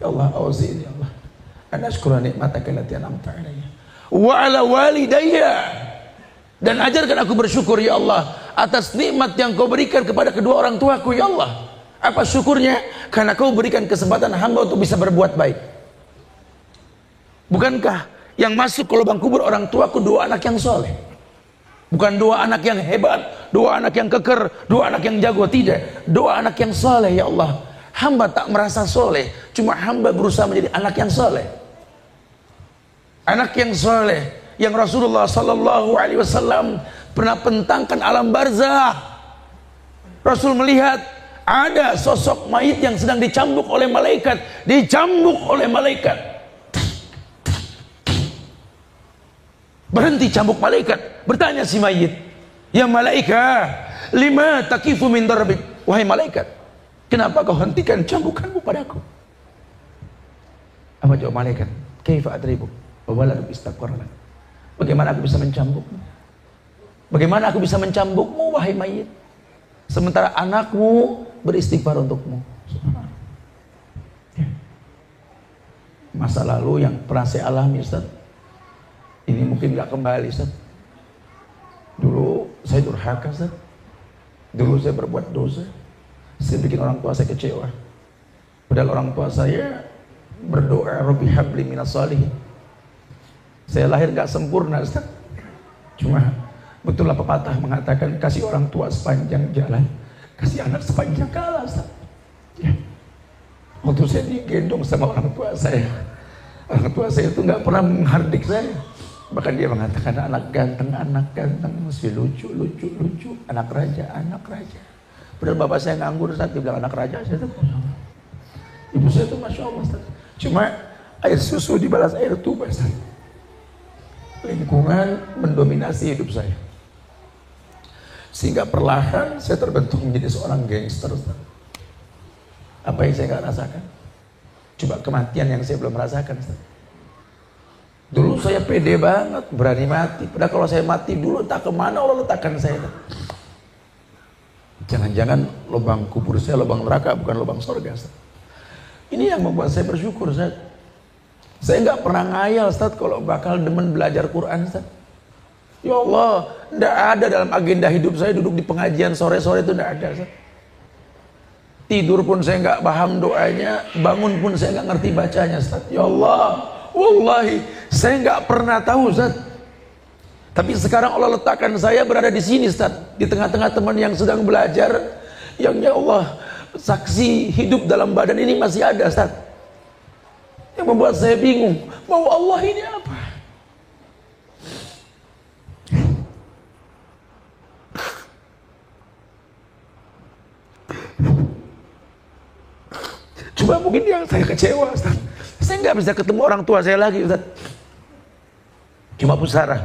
Ya Allah, auzi'ni ya Allah an ashkura ni'mataka allati an'amta 'alayya wa 'ala walidayya, dan ajarkan aku bersyukur ya Allah atas nikmat yang kau berikan kepada kedua orang tuaku ya Allah. Apa syukurnya? Karena kau berikan kesempatan hamba untuk bisa berbuat baik. Bukankah yang masuk ke lubang kubur orang tuaku dua anak yang soleh? Bukan dua anak yang hebat, dua anak yang keker, dua anak yang jago, tidak. Dua anak yang soleh ya Allah. Hamba tak merasa soleh, cuma hamba berusaha menjadi anak yang soleh. Anak yang soleh yang Rasulullah Sallallahu Alaihi Wasallam pernah bentangkan alam barzah. Rasul melihat ada sosok mayit yang sedang dicambuk oleh malaikat, Berhenti cambuk malaikat. Bertanya si mayit, ya malaikat, lima takifu min darbik? Wahai malaikat, kenapa kau hentikan cambukanmu padaku? Apa jawab malaikat? Kaifa adribu wa waladuk istaqarra. Bagaimana aku bisa mencambukmu? Bagaimana aku bisa mencambukmu wahai mayit, sementara anakmu beristighfar untukmu? Masa lalu yang pernah saya alami, Ustaz, ini mungkin gak kembali, Ustaz. Dulu saya durhaka, Ustaz. Dulu saya berbuat dosa. Saya bikin orang tua saya kecewa. Padahal orang tua saya berdoa, Rabbi habli minas shalihin. Saya lahir gak sempurna, Ustaz. Cuma betul lah pepatah mengatakan, kasih orang tua sepanjang jalan, kasih anak sepanjang kala, Ustaz. Ya. Waktu saya digendong sama orang tua saya itu gak pernah menghardik saya. Bahkan dia mengatakan, anak ganteng, masih lucu, anak raja. Padahal bapak saya nganggur saat dia bilang anak raja. Saya tuh, ibu saya tuh Masya Allah, Ustaz. Cuma air susu dibalas air tuba, Ustaz. Lingkungan mendominasi hidup saya, sehingga perlahan saya terbentuk menjadi seorang gangster, Ustaz. Apa yang saya gak rasakan? Coba kematian yang saya belum rasakan, Ustaz. Dulu saya pede banget, berani mati. Padahal kalau saya mati dulu, tak kemana Allah letakkan saya. Jangan-jangan lubang kubur saya lubang neraka, bukan lubang surga, Ustaz. Ini yang membuat saya bersyukur, Ustaz. Saya nggak pernah ngayal, Ustaz, kalau bakal demen belajar Quran, Ustaz. Ya Allah, nggak ada dalam agenda hidup saya duduk di pengajian sore-sore, itu nggak ada, Ustaz. Tidur pun saya nggak paham doanya, bangun pun saya nggak ngerti bacanya, Ustaz. Ya Allah, wallahi saya nggak pernah tahu, Ustaz. Tapi sekarang Allah letakkan saya berada di sini, Ustaz, di tengah-tengah teman yang sedang belajar, yang ya Allah, saksi hidup dalam badan ini masih ada, Ustaz. Yang membuat saya bingung, mau Allah ini apa? Cuma mungkin yang saya kecewa, Ustaz, saya nggak bisa ketemu orang tua saya lagi, Ustaz. Cuma pusara,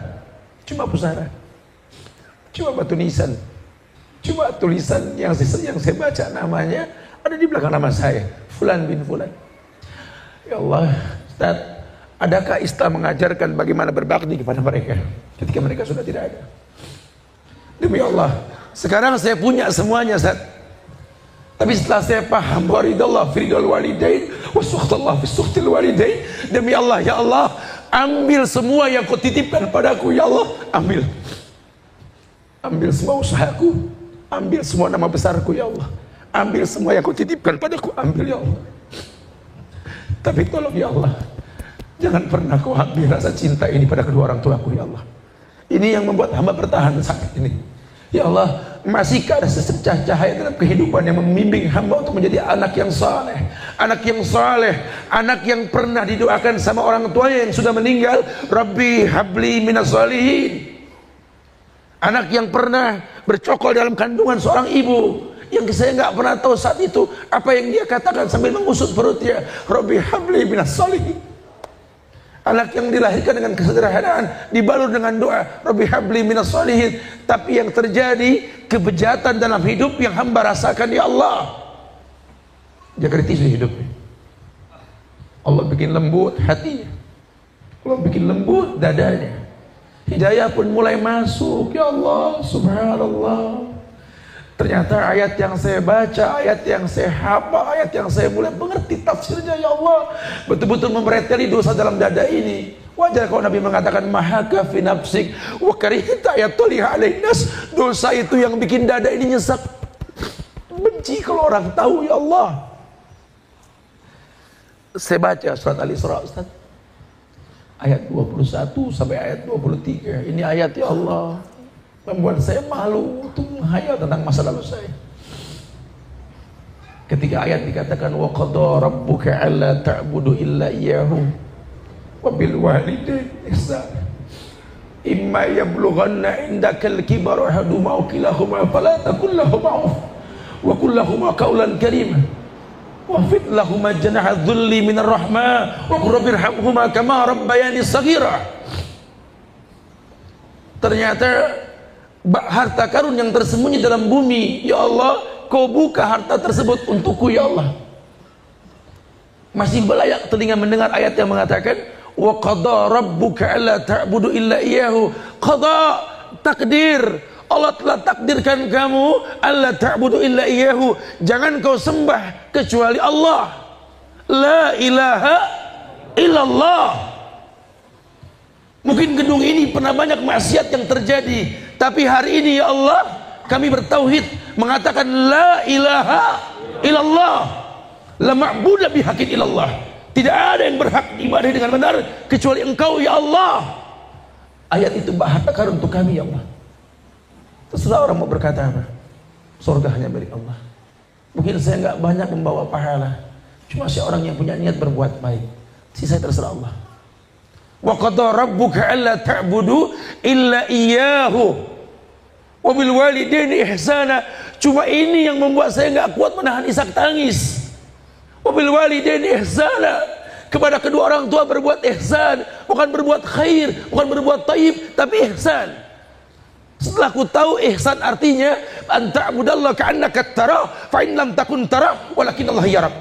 cuma batu nisan, cuma tulisan yang saya baca namanya ada di belakang nama saya, Fulan bin Fulan. Ya Allah, Ustaz, adakah Islam mengajarkan bagaimana berbakti kepada mereka ketika mereka sudah tidak ada? Demi Allah, sekarang saya punya semuanya, Ustaz. Tapi setelah saya paham, waridallah firidal walidain wasukhtallah fisukhtil walidain, demi Allah, ya Allah, ambil semua yang kau titipkan padaku, ya Allah, ambil semua usahaku, ambil semua nama besarku, ya Allah, ambil semua yang kau titipkan padaku, ambil, ya Allah. Tapi tolong, ya Allah, jangan pernah kau ambil rasa cinta ini pada kedua orang tuaku, ya Allah. Ini yang membuat hamba bertahan saat ini. Ya Allah, masihkah ada sesecah cahaya dalam kehidupan yang membimbing hamba untuk menjadi anak yang saleh, anak yang pernah didoakan sama orang tuanya yang sudah meninggal, Rabbi habli minas shalihin. Anak yang pernah bercokol dalam kandungan seorang ibu, yang saya nggak pernah tahu saat itu apa yang dia katakan sambil mengusut perutnya, Rabbi habli minas shalihin. Anak yang dilahirkan dengan kesederhanaan, dibalur dengan doa, Rabbi habli minas shalihin. Tapi yang terjadi kebejatan dalam hidup yang hamba rasakan, ya Allah, dia kritis di hidupnya. Allah bikin lembut hatinya, Allah bikin lembut dadanya, hidayah pun mulai masuk. Ya Allah, subhanallah, Ternyata ayat yang saya baca, ayat yang saya hafal, ayat yang saya mulai mengerti tafsirnya, ya Allah, betul-betul membereteli dosa dalam dada ini. Wajar kalau Nabi mengatakan mahaka fi nafsik wa karihta yatuliha alaihi nas. Dosa itu yang bikin dada ini nyesek. Benci kalau orang tahu, ya Allah. Saya baca surat Al-Isra, Ustaz. Ayat 21 sampai ayat 23. Ini ayat, ya Allah, membuat saya malu untuk menghayal tentang masa lalu saya. Ketika ayat dikatakan wa qada rabbuka alla ta'budu illa iyyahu wa bil walidayni ihsana imma yablughanna indakal kibara ahaduhuma aw kilahuma fala taqul lahumā uff wa qul lahumā qawlan karīman wafid lahumā janaha dhulli minar rahmah wa qur rabbirhamhumā kamā rabbayani shaghīrā. Ternyata harta karun yang tersembunyi dalam bumi, ya Allah, kau buka harta tersebut untukku, ya Allah. Masih belayak telinga mendengar ayat yang mengatakan wa qada rabbuka alla ta'budu illa iyyahu. Qada, takdir. Allah telah takdirkan kamu alla ta'budu illa iyyahu, jangan kau sembah kecuali Allah. La ilaha illallah. Mungkin gedung ini pernah banyak maksiat yang terjadi, tapi hari ini, ya Allah, kami bertauhid, mengatakan la ilaha illallah, la ma'budu bihaqqin illallah. Tidak ada yang berhak ibadah dengan benar kecuali Engkau, ya Allah. Ayat itu harta karun untuk kami, ya Allah. Terserah orang mau berkata apa, surga hanya milik Allah. Mungkin saya nggak banyak membawa pahala, cuma saya orang yang punya niat berbuat baik, sisa terserah Allah. Wa qada rabbuka alla ta'budu illa iyyahu wa bil walidayni ihsana. Cuma ini yang membuat saya nggak kuat menahan isak tangis. Wa bil walidayni ihsana, kepada kedua orang tua berbuat ihsan, bukan berbuat khair, bukan berbuat taib, tapi ihsan. Setelah ku tahu ihsan artinya anta'budallaha ka'annaka tarah fa in lam takun tarah walakin Allah yarak.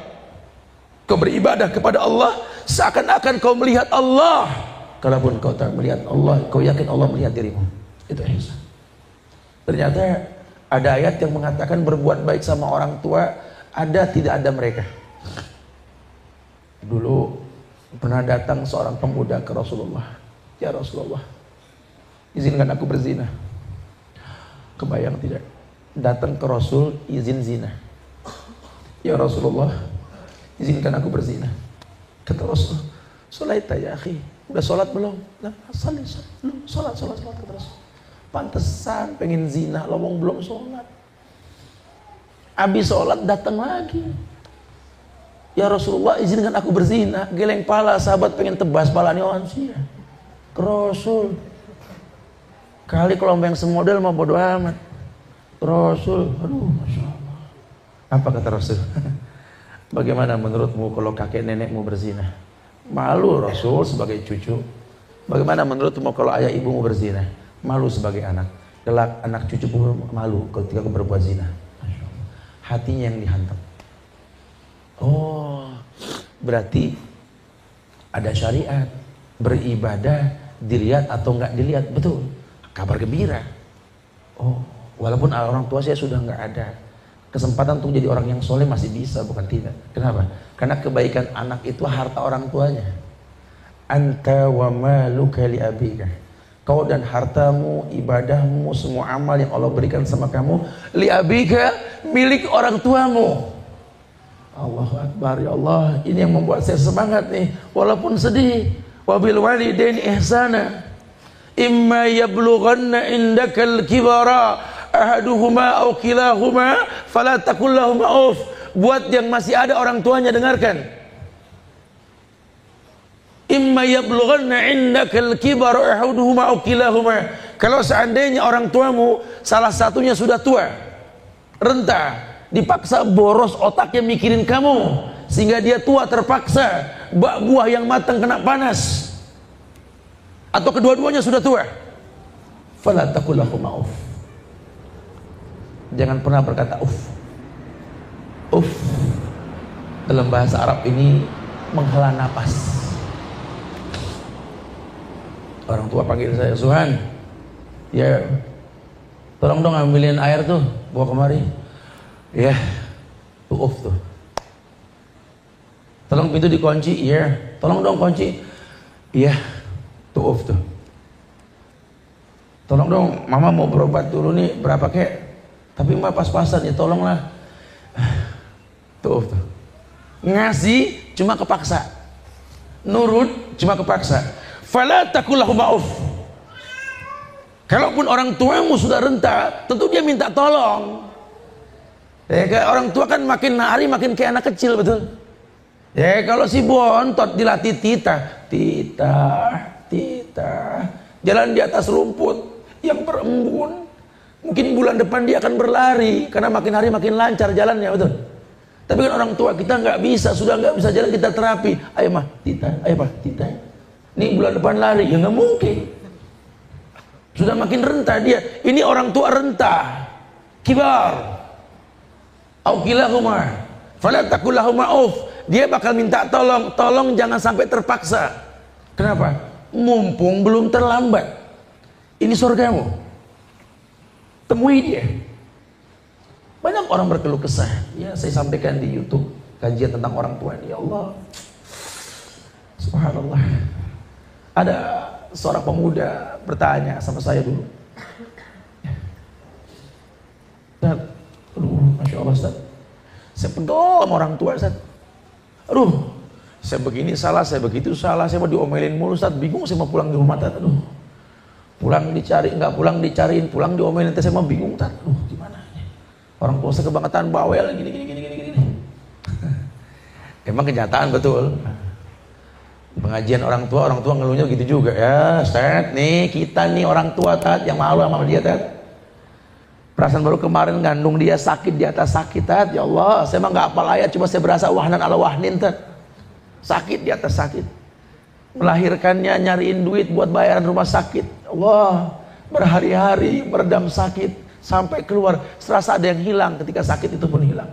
Kau beribadah kepada Allah seakan-akan kau melihat Allah. Kalaupun kau tak melihat Allah, kau yakin Allah melihat dirimu. Itu ihsan. Ternyata ada ayat yang mengatakan berbuat baik sama orang tua ada tidak ada mereka. Dulu pernah datang seorang pemuda ke Rasulullah. Ya Rasulullah, izinkan aku berzina. Kebayang tidak? Datang ke Rasul izin zina. Ya Rasulullah, izinkan aku berzina. Kata Rasul, "Sholaita ya akhi." Udah sholat belum? Nah, belum. Sholat kata Rasul. Pantesan pengen zina, lowong belum sholat. Habis sholat datang lagi. Ya Rasulullah, izinkan aku berzina. Geleng pala, sahabat pengen tebas palanya orang sih. Ke Rasul. Kali kalau yang semodel mau bodo amat. Rasul, aduh, masya Allah. Apa kata Rasul? Bagaimana menurutmu kalau kakek nenekmu berzina? Malu Rasul sebagai cucu. Bagaimana menurutmu kalau ayah ibumu berzina? Malu sebagai anak. Kelak anak cucu pun malu ketika berbuat zina. Hatinya yang dihantam. Oh, berarti ada syariat. Beribadah dilihat atau enggak dilihat, betul. Kabar gembira. Oh, walaupun orang tua saya sudah enggak ada, kesempatan untuk jadi orang yang soleh masih bisa, bukan tidak. Kenapa? Karena kebaikan anak itu harta orang tuanya. Anta wa maluka li abika. Kau dan hartamu, ibadahmu, semua amal yang Allah berikan sama kamu, li abika, milik orang tuamu. Allahu Akbar, ya Allah. Ini yang membuat saya semangat nih, walaupun sedih. Wabil walidaini ihsana. Imma yablughanna indakal kibara ahaduhuma aw kilahuma fala taqul lahumā uff. Buat yang masih ada orang tuanya, dengarkan. Imma yablughanna indakal kibara ahaduhuma aw kilahuma. Kalau seandainya orang tuamu salah satunya sudah tua, renta, dipaksa boros otaknya mikirin kamu sehingga dia tua terpaksa, buah yang matang kena panas, atau kedua-duanya sudah tua, fala taqul lahumā uff. Jangan pernah berkata uff. Uff dalam bahasa Arab ini menghela napas. Orang tua panggil saya Suhan, ya Tolong dong ambilin air tuh, bawa kemari. Ya, tuh tuh. Tolong pintu dikunci, iya. Tolong dong kunci. Iya, tuh tuh. Tolong dong, mama mau berobat dulu nih, berapa kek? Tapi mama pas-pasan ya, tolonglah. Tuh tuh. Ngasih cuma kepaksa. Nurut cuma kepaksa. Fala taqul lahum ma'uf. Kalaupun orang tuamu sudah renta, tentu dia minta tolong. Ya, kayak orang tua kan makin hari makin kayak anak kecil, betul? Ya, kalau si bontot dilatih tita, jalan di atas rumput yang berembun, mungkin bulan depan dia akan berlari karena makin hari makin lancar jalannya, betul? Tapi kan orang tua kita nggak bisa, sudah nggak bisa jalan, kita terapi. Ayo mah, tita. Nih bulan depan lari, ya nggak mungkin. Sudah makin renta dia. Ini orang tua renta, kibar. Aukilahuma, fala taqul lahum ma'uf. Dia bakal minta tolong jangan sampai terpaksa. Kenapa? Mumpung belum terlambat. Ini surgamu. Temui dia. Banyak orang berkeluh kesah. Ya, saya sampaikan di YouTube kajian tentang orang tua ini. Ya Allah, subhanallah. Ada seorang pemuda bertanya sama saya dulu. Ustaz, aduh, masya Allah Ustaz, saya pegel sama orang tua Ustaz. Aduh, saya begini salah, saya begitu salah, saya mau diomelin mulu Ustaz, bingung saya mau pulang di rumah Ustaz. Aduh, pulang dicari, nggak pulang dicariin, pulang diomelin, saya mau bingung Ustaz. Aduh, gimana? Orang tua saya kebangetan bawel gini. Emang kenyataan betul. Pengajian orang tua ngeluhnya gitu juga ya. Ustaz, nih kita nih orang tua Tat yang malu sama dia Tat. Perasaan baru kemarin ngandung dia sakit di atas sakit Tat. Ya Allah, saya mah nggak hafal ayat, cuma saya berasa wahnan ala wahnin Tat. Sakit di atas sakit. Melahirkannya nyariin duit buat bayaran rumah sakit. Allah, berhari-hari meredam sakit. Sampai keluar, serasa ada yang hilang, ketika sakit itu pun hilang.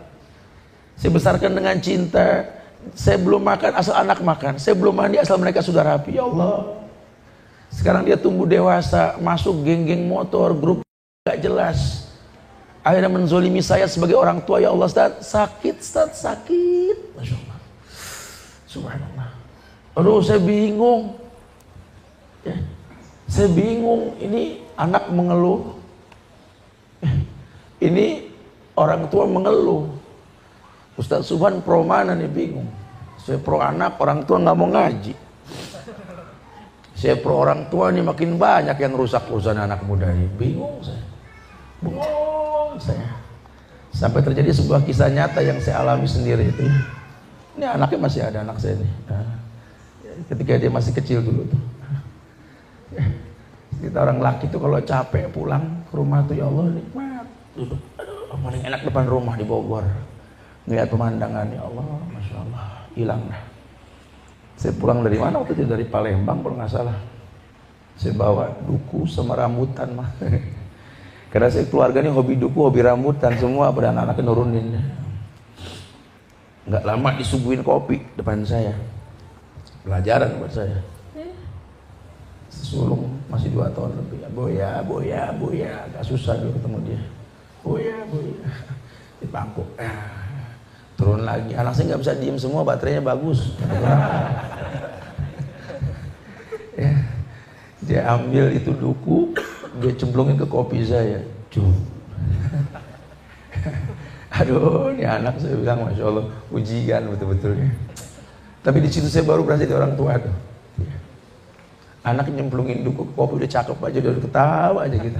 Saya besarkan dengan cinta, saya belum makan asal anak makan, saya belum mandi asal mereka sudah rapi. Ya Allah, sekarang dia tumbuh dewasa, masuk geng-geng motor, grup gak jelas, akhirnya menzolimi saya sebagai orang tua. Ya Allah Ustaz, sakit Ustaz, sakit. Masya Allah, subhanallah. Aduh, saya bingung ya. Saya bingung, ini anak mengeluh, ini orang tua mengeluh. Ustaz Subhan pro mana nih, bingung. Saya pro anak, orang tua nggak mau ngaji. Saya pro orang tua nih, makin banyak yang rusak urusan anak muda ini. Bingung saya. Sampai terjadi sebuah kisah nyata yang saya alami sendiri itu. Ini anaknya masih ada, anak saya nih. Ketika dia masih kecil dulu tuh. Kita orang laki tuh kalau capek pulang ke rumah tuh, ya Allah nikmat. Duduk, aduh, paling enak depan rumah di Bogor. Ngeliat pemandangan, ya Allah, masya Allah, hilang dah. Saya pulang dari mana waktu itu, dari Palembang kalau nggak salah. Saya bawa duku sama rambutan mah. Karena saya keluarga ini hobi duku, hobi rambutan semua, pada anak-anaknya nurunin. Nggak lama disuguhin kopi depan saya. Pelajaran buat saya. Sulung masih 2 tahun lebih. Boya, agak susah dulu ketemu dia. Boya, di pangku. Turun lagi. Anak saya nggak bisa diem semua, baterainya bagus. Ya. Dia ambil itu duku, dia cemplungin ke kopi saya. Aduh, ini anak saya bilang, masya Allah, ujian betul-betulnya. Tapi di situ saya baru berasa jadi orang tua tuh. Anak nyemplungin duku ke kopi udah cakep aja, udah ketawa aja gitu.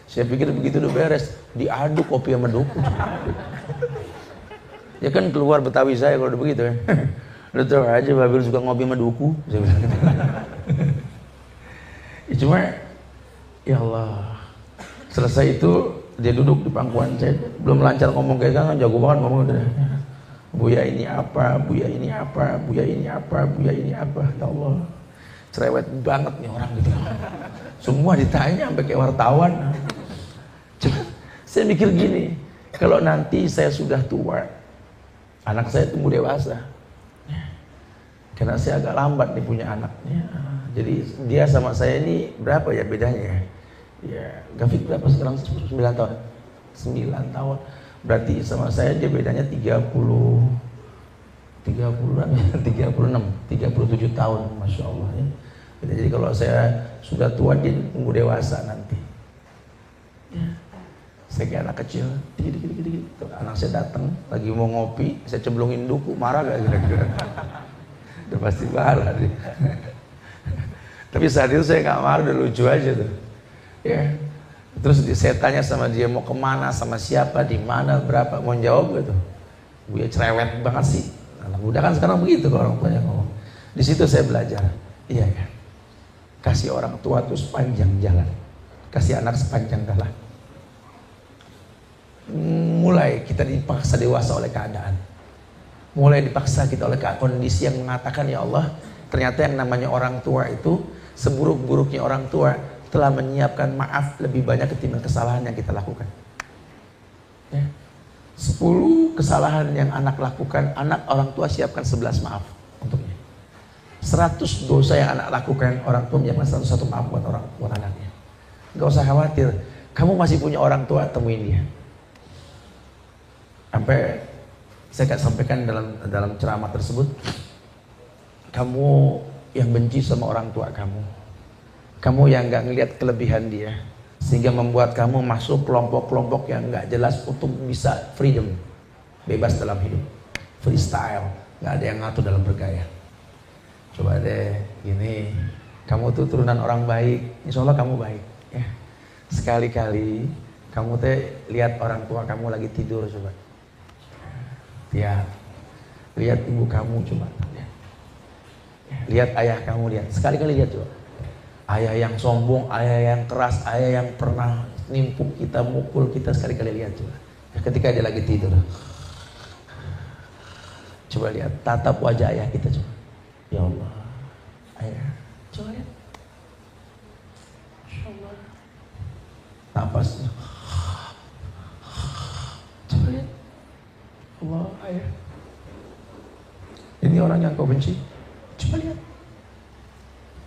Saya pikir begitu udah beres, diaduk kopi sama duku. Ya kan keluar Betawi saya kalau udah begitu ya. Udah tahu aja Babil suka ngopi sama duku. Saya bilang gitu. Ya cuma, ya Allah. Selesai itu dia duduk di pangkuan saya, belum lancar ngomong kayak kan, jago banget ngomong udah. Buya ini apa, buya ini apa, buya ini apa, buya ini apa, ya Allah. Cerewet banget nih orang gitu. Semua ditanya sampai kayak wartawan. Cuma saya mikir gini, kalau nanti saya sudah tua, anak saya tumbuh dewasa, karena saya agak lambat nih punya anaknya. Jadi dia sama saya ini berapa ya bedanya ya? Ya, Gafik berapa sekarang? 9 tahun. 9 tahun. Berarti sama saya dia bedanya 37 tahun, Masya Allah ya. Jadi kalau saya sudah tua, dia tunggu dewasa nanti ya. Saya kayak anak kecil, dikit. Anak saya datang lagi mau ngopi, saya cemplungin duku, marah gak kira-kira? Udah pasti marah dia. Tapi saat itu saya gak marah, udah lucu aja tuh ya. Terus saya tanya sama dia mau kemana, sama siapa, di mana, berapa, mau jawab gitu. Gue cerewet banget sih. Anak muda kan sekarang begitu kalau orang tuanya ngomong. Di situ saya belajar. Iya ya. Kasih orang tua tuh sepanjang jalan. Kasih anak sepanjang jalan. Mulai kita dipaksa dewasa oleh keadaan. Mulai dipaksa kita oleh kondisi yang mengatakan, ya Allah, ternyata yang namanya orang tua itu, seburuk-buruknya orang tua, telah menyiapkan maaf lebih banyak ketimbang kesalahan yang kita lakukan ya. 10 kesalahan yang anak lakukan, anak orang tua siapkan 11 maaf untuknya. 100 dosa yang anak lakukan, orang tua menyiapkan 101 maaf buat anaknya. Gak usah khawatir, kamu masih punya orang tua, temuin dia. Sampai saya sampaikan dalam ceramah tersebut, kamu yang benci sama orang tua kamu yang gak ngelihat kelebihan dia, sehingga membuat kamu masuk kelompok-kelompok yang gak jelas untuk bisa freedom, bebas dalam hidup, freestyle, gak ada yang ngatur dalam bergaya. Coba deh gini, kamu tuh turunan orang baik, insya Allah kamu baik ya. Sekali-kali kamu lihat orang tua kamu lagi tidur, coba lihat ibu kamu, coba lihat ayah kamu, sekali-kali lihat coba. Ayah yang sombong, ayah yang keras, ayah yang pernah nimpuk kita, mukul kita, sekali-kali lihat coba. Ketika dia lagi tidur, coba lihat tatap wajah ayah kita coba. Ya Allah, ayah, coba lihat. Masya Allah. Napasnya. Coba lihat. Allah, ayah. Ini orang yang kau benci. Coba lihat.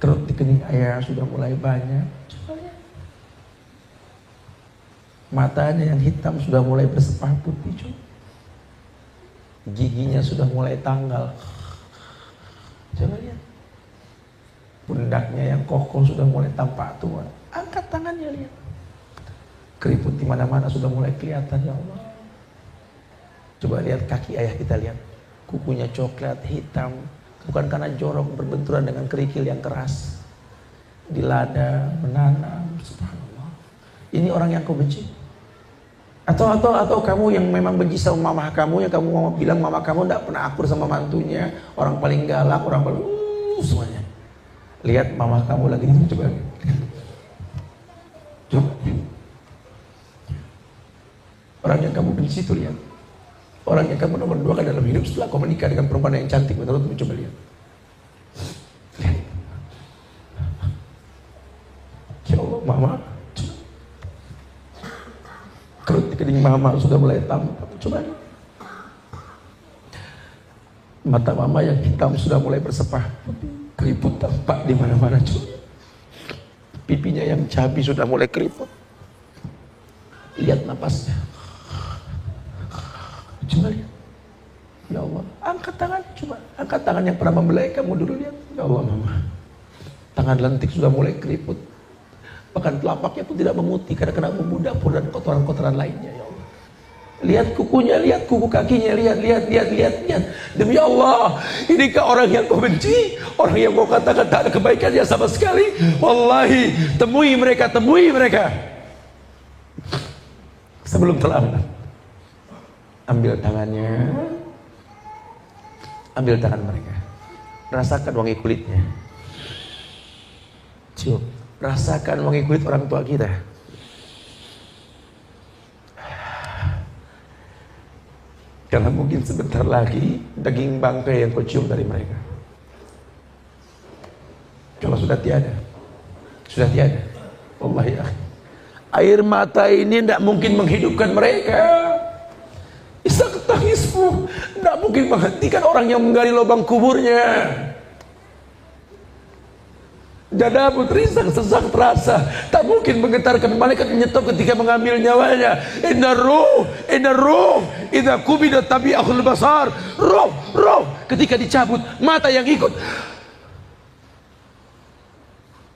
Kerut di kening ayah sudah mulai banyak. Coba lihat. Matanya yang hitam sudah mulai bersepah putih. Coba. Giginya sudah mulai tanggal. Coba lihat. Pundaknya yang kokoh sudah mulai tampak tua. Angkat tangannya, lihat. Keriput di mana-mana sudah mulai kelihatan, ya Allah. Coba lihat kaki ayah kita, lihat. Kukunya coklat, hitam. Bukan karena jorok berbenturan dengan kerikil yang keras. Dilada, menanam, subhanallah. Ini orang yang kau benci? Atau kamu yang memang benci sama mama kamu, yang kamu bilang mama kamu tidak pernah akur sama mantunya, orang paling galak, orang paling semuanya. Lihat mama kamu lagi ini, coba. Coba. Orang yang kamu benci itu, lihat. Orang yang kamu nomor 2 kan dalam hidup setelah kau menikah dengan perempuan yang cantik, menurutmu, coba lihat. Lihat. Ya Allah, mama. Kerut di kening mama sudah mulai tampak. Coba lihat. Mata mama yang hitam sudah mulai bersepah. Keriput tampak di mana-mana. Coba. Pipinya yang cabi sudah mulai keriput. Lihat napasnya. Coba lihat. Ya Allah, angkat tangan, coba. Angkat tangan yang pernah membelai kamu dulu, lihat. Ya Allah, mama. Tangan lentik sudah mulai keriput. Bahkan telapaknya pun tidak memutih karena kena bumbu dapur dan kotoran-kotoran lainnya, ya Allah. Lihat kukunya, lihat kuku kakinya, lihat. Demi Allah, inikah orang yang kau benci? Orang yang kau katakan tak ada kebaikannya sama sekali? Wallahi, temui mereka. Sebelum terlambat. Ambil tangannya, ambil tangan mereka, rasakan wangi kulitnya, cium, rasakan wangi kulit orang tua kita. Karena mungkin sebentar lagi daging bangkai yang kau cium dari mereka kalau sudah tiada, wallahi ya, air mata ini tidak mungkin menghidupkan mereka. Isak tangismu tidak mungkin menghentikan orang yang menggali lubang kuburnya. Dadamu terisak sesak terasa, tak mungkin menggetarkan. Malaikat menyetop ketika mengambil nyawanya. Inna ruh idza kubida tabi'ahul basar. Roh ketika dicabut, mata yang ikut.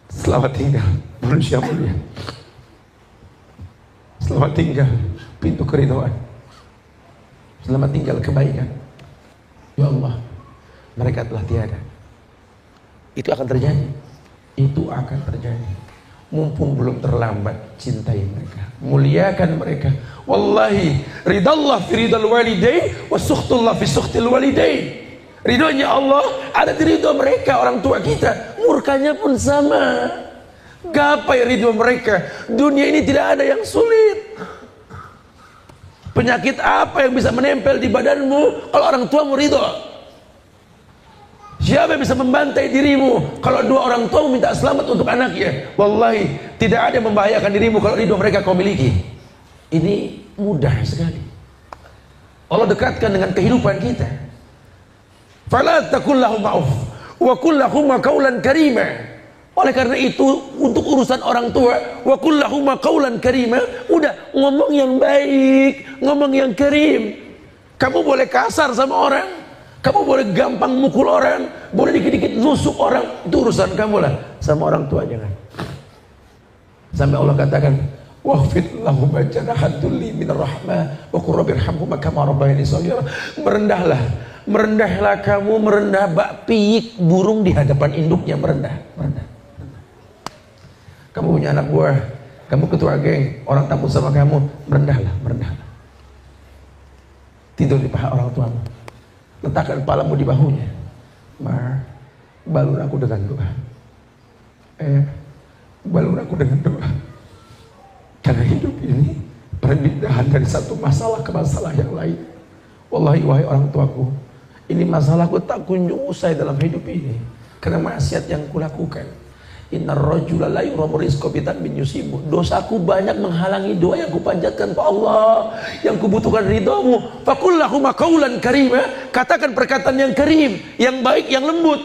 Selamat tinggal manusia mulia. Selamat tinggal pintu keridhaan. Selamat tinggal kebaikan. Ya Allah, mereka telah tiada. Itu akan terjadi. Itu akan terjadi. Mumpung belum terlambat, cintai mereka, muliakan mereka. Wallahi, ridallah fi ridal walidain wa sukhtullah fi sukhtil walidain. Ridhonya Allah ada di ridho mereka, orang tua kita. Murkanya pun sama. Gapai ridho mereka. Dunia ini tidak ada yang sulit. Penyakit apa yang bisa menempel di badanmu kalau orang tuamu ridho? Siapa yang bisa membantai dirimu kalau dua orang tua minta selamat untuk anaknya? Wallahi, tidak ada yang membahayakan dirimu kalau ridho mereka kau miliki. Ini mudah sekali. Allah dekatkan dengan kehidupan kita. Fala taqul lahum ma'uf wa qul lahum qawlan karima. Oleh karena itu, untuk urusan orang tua, wa qul lahum qawlan karima, udah ngomong yang baik, ngomong yang karim. Kamu boleh kasar sama orang, kamu boleh gampang mukul orang, boleh dikit-dikit nusuk orang, itu urusan kamu lah. Sama orang tua jangan. Sampai Allah katakan, wahfid lahum janahat dzulli minar rahmah wa qur rabbirhamhuma kama rabbayani shaghira. Merendahlah kamu, merendah bak piyik burung di hadapan induknya, merendah. Kamu punya anak buah, kamu ketua geng, orang takut sama kamu, merendahlah. Tidur di paha orang tuamu, letakkan kepalamu di bahunya. Balur aku dengan doa. Balur aku dengan doa. Karena hidup ini perpindahan dari satu masalah ke masalah yang lain. Wallahi, wahai orang tuaku, ini masalahku tak kunjung usai dalam hidup ini karena maksiat yang kulakukan. Innar rajula la yuramu rizqa bitanbin yusibu. Dosaku banyak menghalangi doa yang kupanjatkan ke Allah, yang kubutuhkan ridhamu. Faqul lahum qawlan karima, katakan perkataan yang karim, yang baik, yang lembut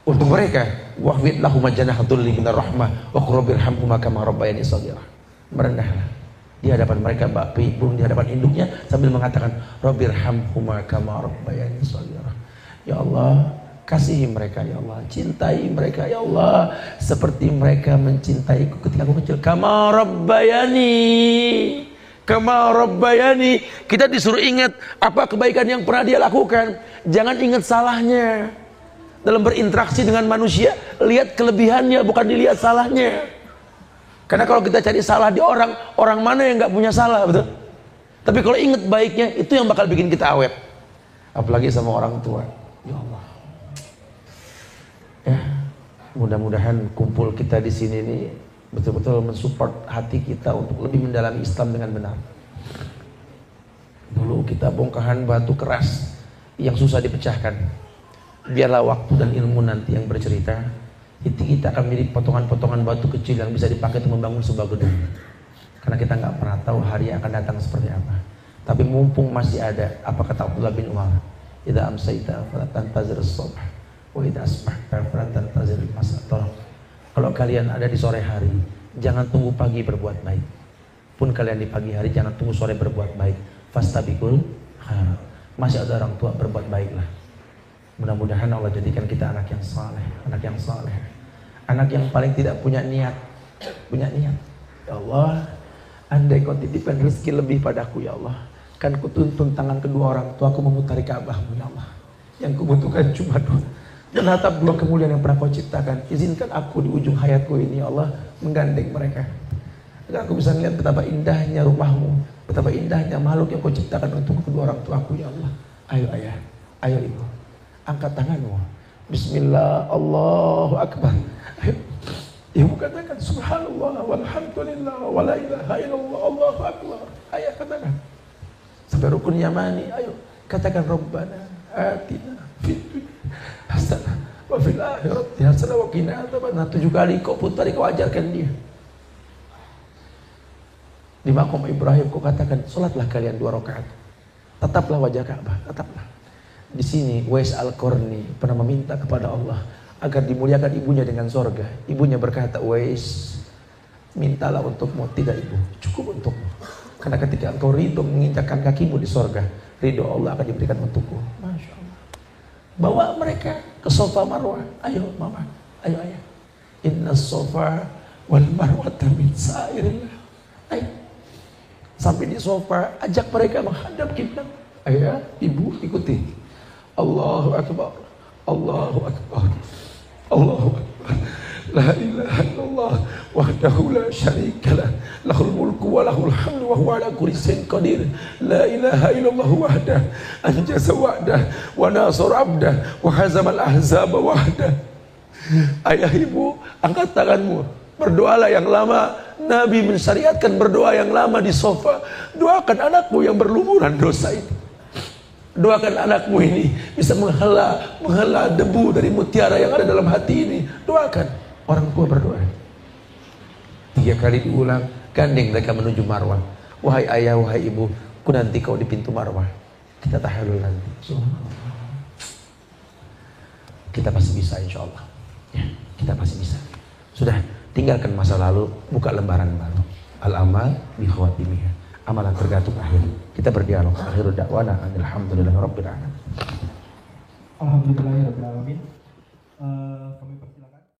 untuk mereka. Wahfid lahum janahatul minar rahmah wa qur rabbirhamhuma kama rabbayani shaghira. Merendahlah di hadapan mereka, bapi burung di hadapan induknya, sambil mengatakan rabbirhamhuma kama rabbayani shaghira. Ya Allah, kasihi mereka ya Allah, cintai mereka ya Allah seperti mereka mencintaiku ketika aku kecil. Kama rabbayani. Kita disuruh ingat apa kebaikan yang pernah dia lakukan, jangan ingat salahnya. Dalam berinteraksi dengan manusia, lihat kelebihannya, bukan dilihat salahnya. Karena kalau kita cari salah di orang mana yang nggak punya salah, betul? Tapi kalau ingat baiknya, itu yang bakal bikin kita awet. Apalagi sama orang tua. Ya Allah. Ya, mudah-mudahan kumpul kita di sini ini betul-betul mensupport hati kita untuk lebih mendalami Islam dengan benar. Dulu kita bongkahan batu keras yang susah dipecahkan. Biarlah waktu dan ilmu nanti yang bercerita. Kita akan mirip potongan-potongan batu kecil yang bisa dipakai untuk membangun sebuah gedung. Karena kita nggak pernah tahu hari yang akan datang seperti apa. Tapi mumpung masih ada, apa kata Abdullah bin Umar? Idza amsayta fala tantazir as-subh. Kalau kalian ada di sore hari, jangan tunggu pagi berbuat baik. Pun kalian di pagi hari, jangan tunggu sore berbuat baik. Fastabiqul khairat. Masih ada orang tua, berbuat baiklah. Mudah-mudahan Allah jadikan kita anak yang saleh, anak yang paling tidak punya niat. Ya Allah, andai kau titipkan rezeki lebih padaku ya Allah, kan kutuntun tangan kedua orang tuaku memutari Ka'bahmu ya Allah. Yang kubutuhkan cuma doa dan hatap dua kemuliaan yang pernah kau ciptakan. Izinkan aku di ujung hayatku ini ya Allah menggandeng mereka, agar aku bisa melihat betapa indahnya rumahmu, betapa indahnya makhluk yang kau ciptakan untuk kedua orang tuaku ya Allah. Ayo ayah, ayo ibu, angkat tanganmu. Bismillah, Allahu Akbar. Ayo ibu katakan subhanallah walhamdulillah wa la ilaha illallah Allahu Akbar. Ayah katakan sampai rukun yamani. Ayo katakan Rabbana atina fid dunya hasanah wa fil akhirati hasanah wa qina adzabannar. 7 kali kau putari, kau ajarkan dia. Di maqam Ibrahim kau katakan salatlah kalian 2 rakaat, tataplah wajah Ka'bah, tataplah. Di sini Uwais Al-Qarni pernah meminta kepada Allah, agar dimuliakan ibunya dengan sorga. Ibunya berkata, Uwais, mintalah untukmu. Tidak ibu, cukup untukmu. Karena ketika engkau ridho menginjakkan kakimu di sorga, ridho Allah akan diberikan untukku. Masya Allah. Bawa mereka ke Safa Marwah. Ayo mama, ayo ayah. Inna Safa wal Marwata min sa'irillah. Ayo. Sampai di Safa, ajak mereka menghadap kiblat. Ayah, ibu ikuti. Allahu Akbar, Allahu Akbar, Allahu Akbar. La ilaha illallah wahdahu la syarikalah, lahul mulku wa lahul hamdu wa huwa ala kulli syai'in qadir. La ilaha illallah wahdah anjaza wa'dah wa nasara 'abdah wa hazamal ahzaba wahdah. Ayah ibu, angkat tanganmu, berdoalah yang lama. Nabi mensyariatkan berdoa yang lama di Safa. Doakan anakmu yang berlumuran dosa itu. Doakan anakmu ini bisa menghela debu dari mutiara yang ada dalam hati ini. Doakan. Orang tua berdoa. 3 kali diulang, gandeng mereka menuju Marwah. Wahai ayah, wahai ibu, ku nanti kau di pintu Marwah. Kita tahallul nanti. Kita pasti bisa, insya Allah. Ya, kita pasti bisa. Sudah, tinggalkan masa lalu, buka lembaran baru. Al-amal bi khawatimiha. Amalan tergantung akhir. Kita berdialog. Akhirul da'wana alhamdulillahirabbil alamin. Alhamdulillahirabbil alamin. Kami